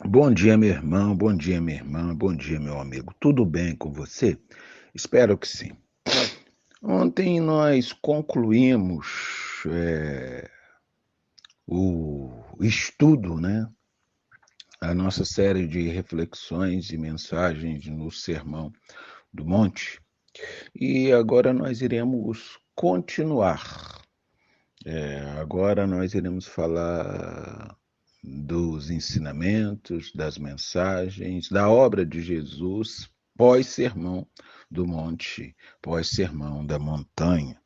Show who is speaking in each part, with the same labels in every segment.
Speaker 1: Bom dia, meu irmão, bom dia, minha irmã, bom dia, meu amigo. Tudo bem com você? Espero que sim. Ontem nós concluímos o estudo, né? A nossa série de reflexões e mensagens no Sermão do Monte. E agora nós iremos continuar. Agora nós iremos falar dos ensinamentos, das mensagens, da obra de Jesus pós-sermão do monte, pós-sermão da montanha.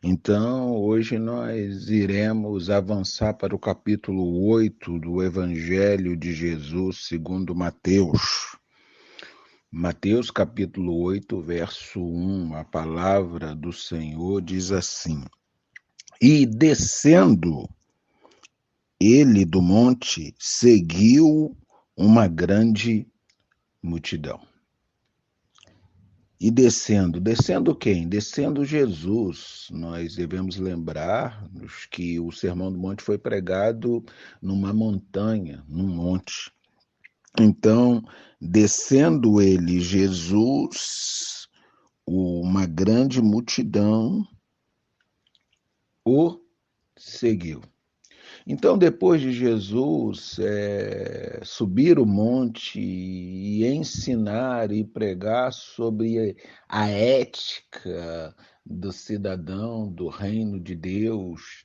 Speaker 1: Então, hoje nós iremos avançar para o capítulo 8 do Evangelho de Jesus segundo Mateus. Mateus capítulo 8, verso 1, a palavra do Senhor diz assim: E descendo ele do monte, seguiu uma grande multidão. E descendo quem? Descendo Jesus. Nós devemos lembrar que o Sermão do Monte foi pregado numa montanha, num monte. Então, descendo ele, Jesus, uma grande multidão o seguiu. Então, depois de Jesus subir o monte e ensinar e pregar sobre a ética do cidadão do reino de Deus,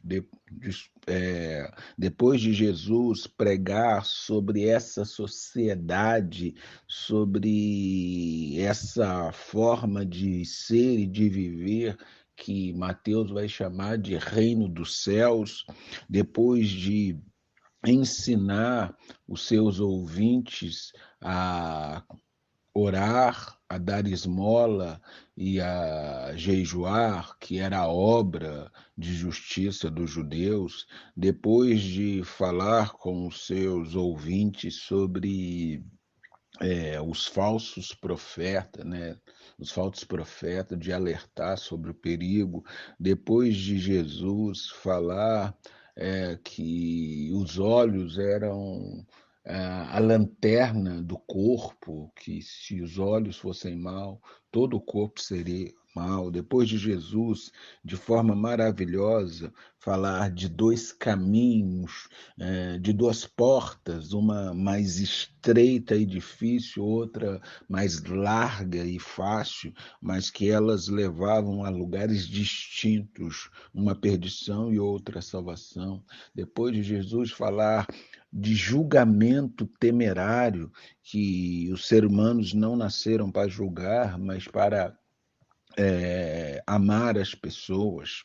Speaker 1: depois de Jesus pregar sobre essa sociedade, sobre essa forma de ser e de viver, que Mateus vai chamar de reino dos céus, depois de ensinar os seus ouvintes a orar, a dar esmola e a jejuar, que era a obra de justiça dos judeus, depois de falar com os seus ouvintes sobre os falsos profetas, né? Os falsos profetas, de alertar sobre o perigo, depois de Jesus falar que os olhos eram a lanterna do corpo, que se os olhos fossem mal, todo o corpo seria mal. Depois de Jesus, de forma maravilhosa, falar de dois caminhos, de duas portas, uma mais estreita e difícil, outra mais larga e fácil, mas que elas levavam a lugares distintos, uma perdição e outra salvação. Depois de Jesus falar de julgamento temerário, que os seres humanos não nasceram para julgar, mas para amar as pessoas.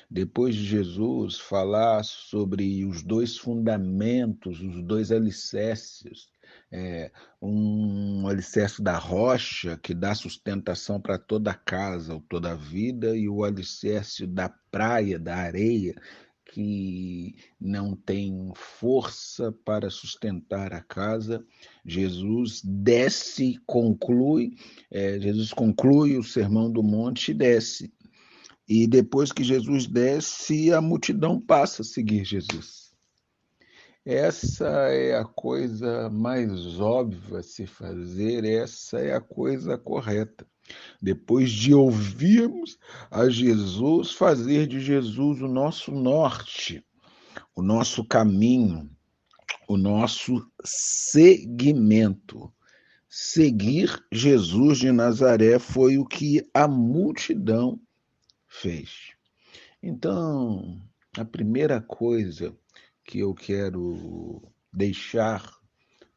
Speaker 1: Depois de Jesus falar sobre os dois fundamentos, os dois alicerces, um alicerce da rocha, que dá sustentação para toda a casa ou toda a vida, e o alicerce da praia, da areia, que não tem força para sustentar a casa. Jesus desce, Jesus conclui o Sermão do Monte e desce. E depois que Jesus desce, a multidão passa a seguir Jesus. Essa é a coisa mais óbvia a se fazer, essa é a coisa correta. Depois de ouvirmos a Jesus, fazer de Jesus o nosso norte, o nosso caminho, o nosso seguimento. Seguir Jesus de Nazaré foi o que a multidão fez. Então, a primeira coisa que eu quero deixar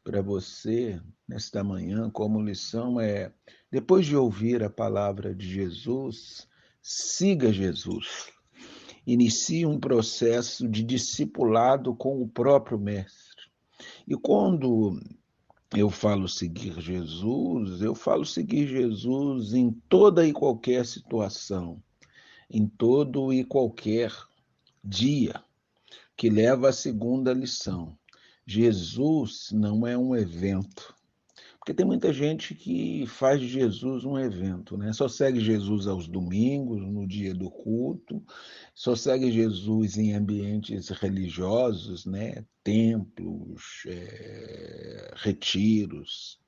Speaker 1: para você nesta manhã como lição é: depois de ouvir a palavra de Jesus, siga Jesus. Inicie um processo de discipulado com o próprio Mestre. E quando eu falo seguir Jesus, eu falo seguir Jesus em toda e qualquer situação, em todo e qualquer dia, que leva à segunda lição. Jesus não é um evento. Porque tem muita gente que faz de Jesus um evento, né? Só segue Jesus aos domingos, no dia do culto, só segue Jesus em ambientes religiosos, né? Templos, retiros.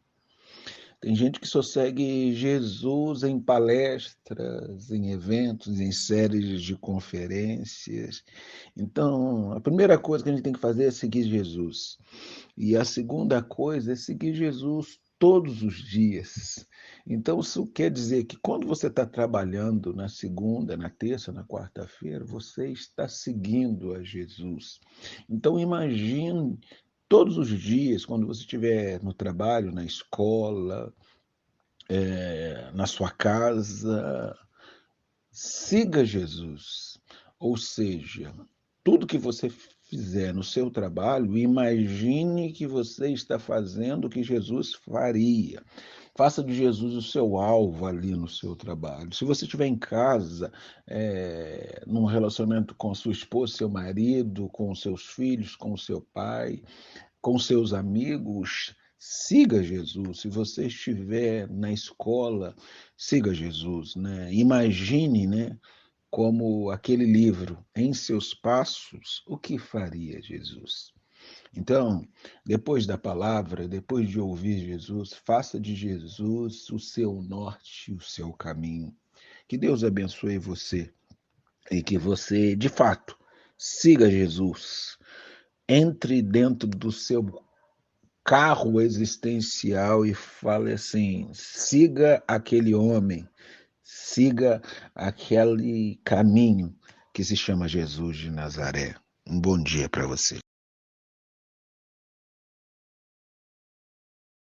Speaker 1: Tem gente que só segue Jesus em palestras, em eventos, em séries de conferências. Então, a primeira coisa que a gente tem que fazer é seguir Jesus. E a segunda coisa é seguir Jesus todos os dias. Então, isso quer dizer que quando você está trabalhando na segunda, na terça, na quarta-feira, você está seguindo a Jesus. Então, imagine todos os dias, quando você estiver no trabalho, na escola, na sua casa, siga Jesus. Ou seja, tudo que você fizer no seu trabalho, imagine que você está fazendo o que Jesus faria. Faça de Jesus o seu alvo ali no seu trabalho. Se você estiver em casa, num relacionamento com sua esposa, seu marido, com seus filhos, com seu pai, com seus amigos, siga Jesus. Se você estiver na escola, siga Jesus, né? Imagine, né, como aquele livro, Em Seus Passos, o que faria Jesus? Então, depois da palavra, depois de ouvir Jesus, faça de Jesus o seu norte, o seu caminho. Que Deus abençoe você e que você, de fato, siga Jesus. Entre dentro do seu carro existencial e fale assim: siga aquele homem, siga aquele caminho que se chama Jesus de Nazaré. Um bom dia para você.